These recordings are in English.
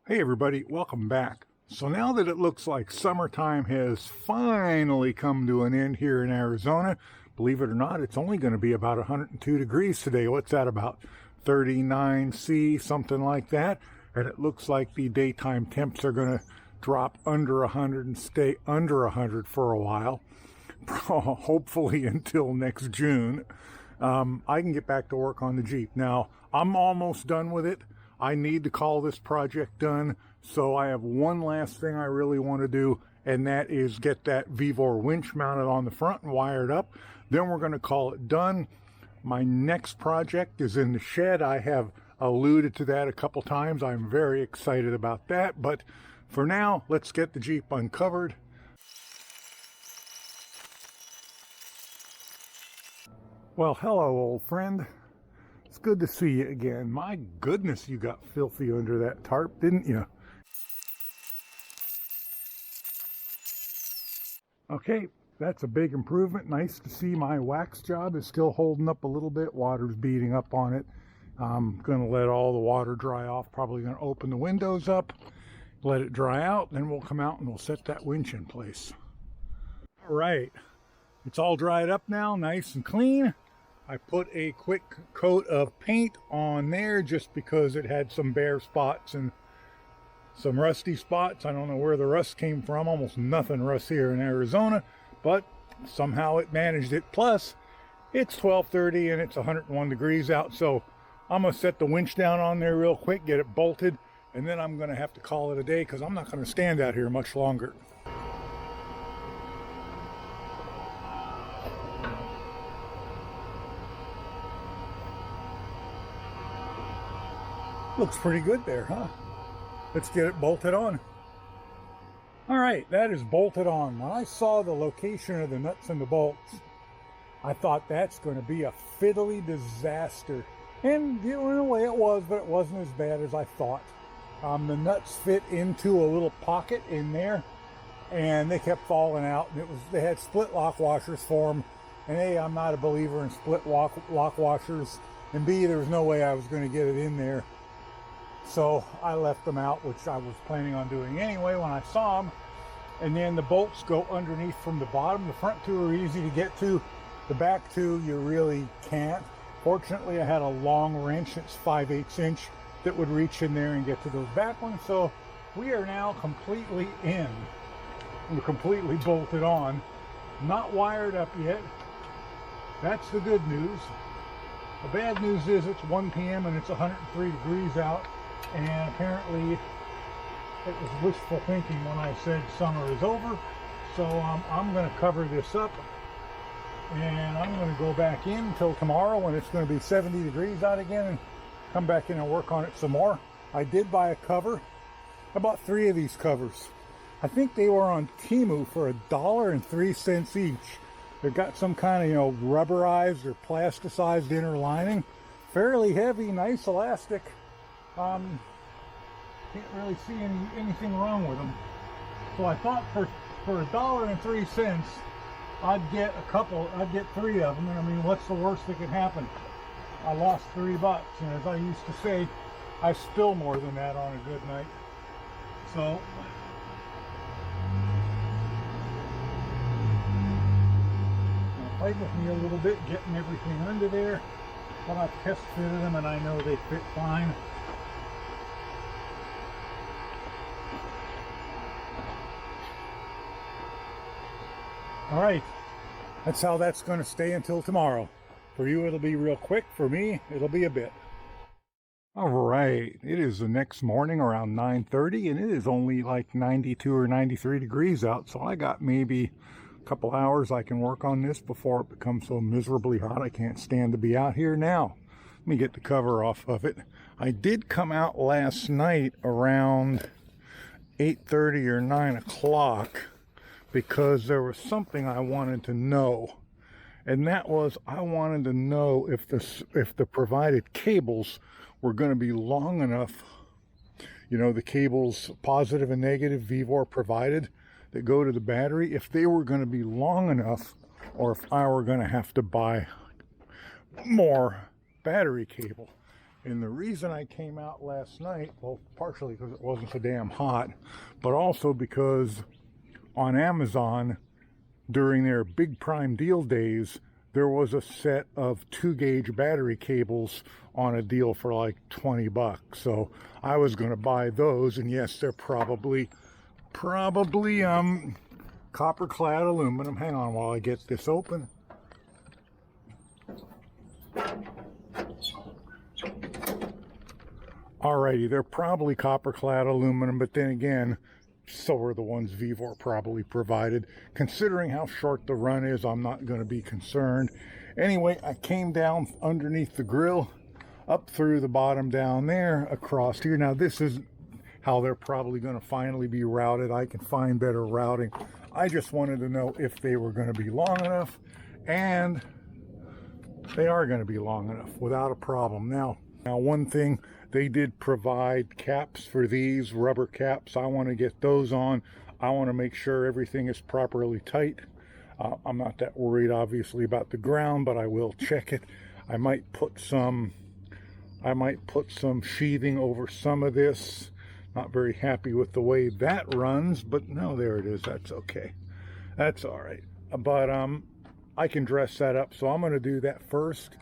Hey everybody, welcome back. So now that it looks like summertime has finally come to an end here in Arizona, believe it or not, it's only going to be about 102 degrees today. What's that, about 39 C, something like that? And it looks like the daytime temps are going to drop under 100 and stay under 100 for a while, hopefully until next June. I can get back to work on the Jeep. Now, I'm almost done with it. I need to call this project done, so I have one last thing I really want to do, and that is get that Vevor winch mounted on the front and wired up. Then we're going to call it done. My next project is in the shed. I have alluded to that a couple times. I'm very excited about that, but for now, let's get the Jeep uncovered. Well, hello, old friend. It's good to see you again. My goodness, you got filthy under that tarp, didn't you? Okay, that's a big improvement. Nice to see my wax job is still holding up a little bit. Water's beating up on it. I'm going to let all the water dry off. Probably going to open the windows up, let it dry out, then we'll come out and we'll set that winch in place. All right, it's all dried up now, nice and clean. I put a quick coat of paint on there just because it had some bare spots and some rusty spots. I don't know where the rust came from. Almost nothing rust here in Arizona, but somehow it managed it. Plus, it's 12:30 and it's 101 degrees out, so I'm going to set the winch down on there real quick, get it bolted, and then I'm going to have to call it a day because I'm not going to stand out here much longer. Looks pretty good there, huh? Let's get it bolted on. All right, that is bolted on. When I saw the location of the nuts and the bolts, I thought that's going to be a fiddly disaster. And in a way it was, but it wasn't as bad as I thought. The nuts fit into a little pocket in there, and they kept falling out. And they had split lock washers for them. And A, I'm not a believer in split lock washers. And B, there was no way I was going to get it in there. So I left them out, which I was planning on doing anyway when I saw them. And then the bolts go underneath from the bottom. The front two are easy to get to. The back two, you really can't. Fortunately, I had a long wrench, it's 5/8 inch, that would reach in there and get to those back ones. So we are now completely in. We're completely bolted on. Not wired up yet. That's the good news. The bad news is it's 1 p.m. and it's 103 degrees out. And apparently it was wishful thinking when I said summer is over. So I'm going to cover this up and I'm going to go back in until tomorrow when it's going to be 70 degrees out again and come back in and work on it some more. I did buy a cover. I bought 3 of these covers. I think they were on Temu for $1.03 each. They've got some kind of, rubberized or plasticized inner lining. Fairly heavy, nice elastic. Can't really see anything wrong with them. So I thought for $1.03, I'd get 3 of them. And I mean, what's the worst that could happen? I lost $3, and as I used to say, I spill more than that on a good night. So played with me a little bit, getting everything under there, but I've test fitted them and I know they fit fine. All right, that's how that's going to stay until tomorrow. For you, it'll be real quick. For me, it'll be a bit. All right, it is the next morning around 9:30, and it is only like 92 or 93 degrees out, so I got maybe a couple hours I can work on this before it becomes so miserably hot I can't stand to be out here now. Let me get the cover off of it. I did come out last night around 8:30 or 9 o'clock because there was something I wanted to know, and that was I wanted to know if the provided cables were going to be long enough, the cables positive and negative Vevor provided that go to the battery, if they were going to be long enough or if I were going to have to buy more battery cable. And the reason I came out last night, well, partially because it wasn't so damn hot, but also because on Amazon during their big prime deal days, there was a set of 2-gauge battery cables on a deal for like 20 bucks. So I was going to buy those, and yes, they're probably copper clad aluminum. Hang on while I get this open. Alrighty, they're probably copper clad aluminum, but then again, so are the ones Vevor probably provided. Considering how short the run is, I'm not going to be concerned. Anyway, I came down underneath the grill, up through the bottom down there, across here. Now this is how they're probably going to finally be routed. I can find better routing. I just wanted to know if they were going to be long enough, and they are going to be long enough without a problem. Now one thing, they did provide caps for these, rubber caps. I want to get those on. I want to make sure everything is properly tight. I'm not that worried, obviously, about the ground, but I will check it. I might put some sheathing over some of this. Not very happy with the way that runs, but no, there it is. That's okay. That's all right. But I can dress that up, so I'm going to do that first.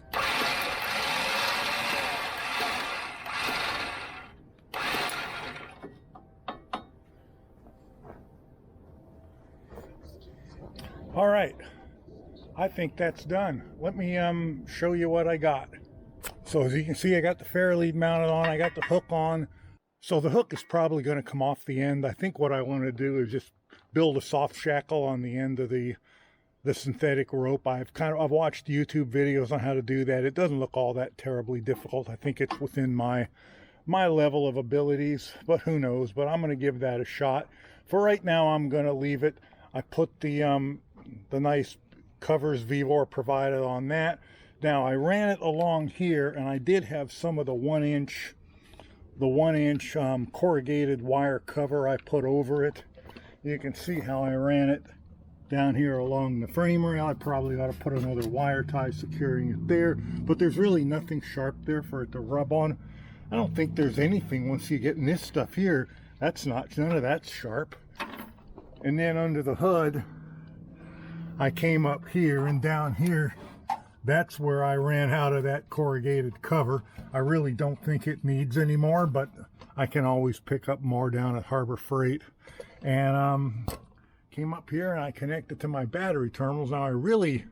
All right, I think that's done. Let me show you what I got. So as you can see, I got the fairlead mounted on. I got the hook on. So the hook is probably going to come off the end. I think what I want to do is just build a soft shackle on the end of the synthetic rope. I've watched YouTube videos on how to do that. It doesn't look all that terribly difficult. I think it's within my level of abilities, but who knows? But I'm going to give that a shot. For right now, I'm going to leave it. I put the nice covers Vevor provided on that. Now I ran it along here, and I did have some of the 1-inch corrugated wire cover I put over it. You can see how I ran it down here along the frame rail. I probably ought to put another wire tie securing it there, but there's really nothing sharp there for it to rub on. I don't think there's anything once you get in this stuff here. None of that's sharp. And then under the hood, I came up here, and down here, that's where I ran out of that corrugated cover. I really don't think it needs any more, but I can always pick up more down at Harbor Freight. And came up here and I connected to my battery terminals. Now I really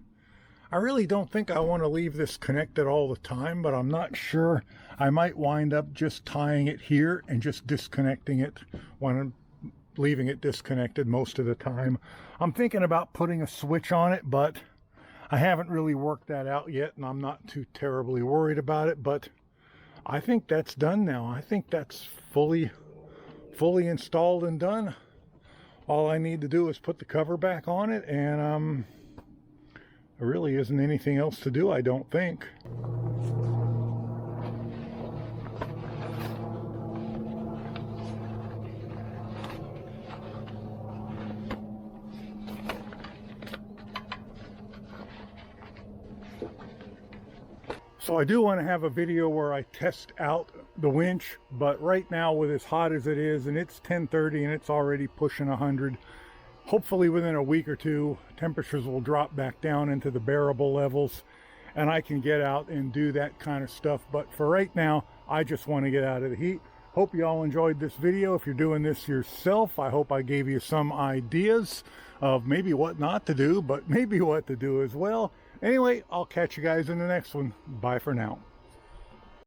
don't think I want to leave this connected all the time, but I'm not sure. I might wind up just tying it here and just disconnecting it when I'm leaving it disconnected most of the time. I'm thinking about putting a switch on it, but I haven't really worked that out yet, and I'm not too terribly worried about it. But I think that's done now. I think that's fully installed and done. All I need to do is put the cover back on it, and there really isn't anything else to do, I don't think. So I do want to have a video where I test out the winch, but right now, with as hot as it is, and it's 10:30 and it's already pushing 100, hopefully within a week or two, temperatures will drop back down into the bearable levels and I can get out and do that kind of stuff. But for right now, I just want to get out of the heat. Hope you all enjoyed this video. If you're doing this yourself, I hope I gave you some ideas of maybe what not to do, but maybe what to do as well. Anyway, I'll catch you guys in the next one. Bye for now.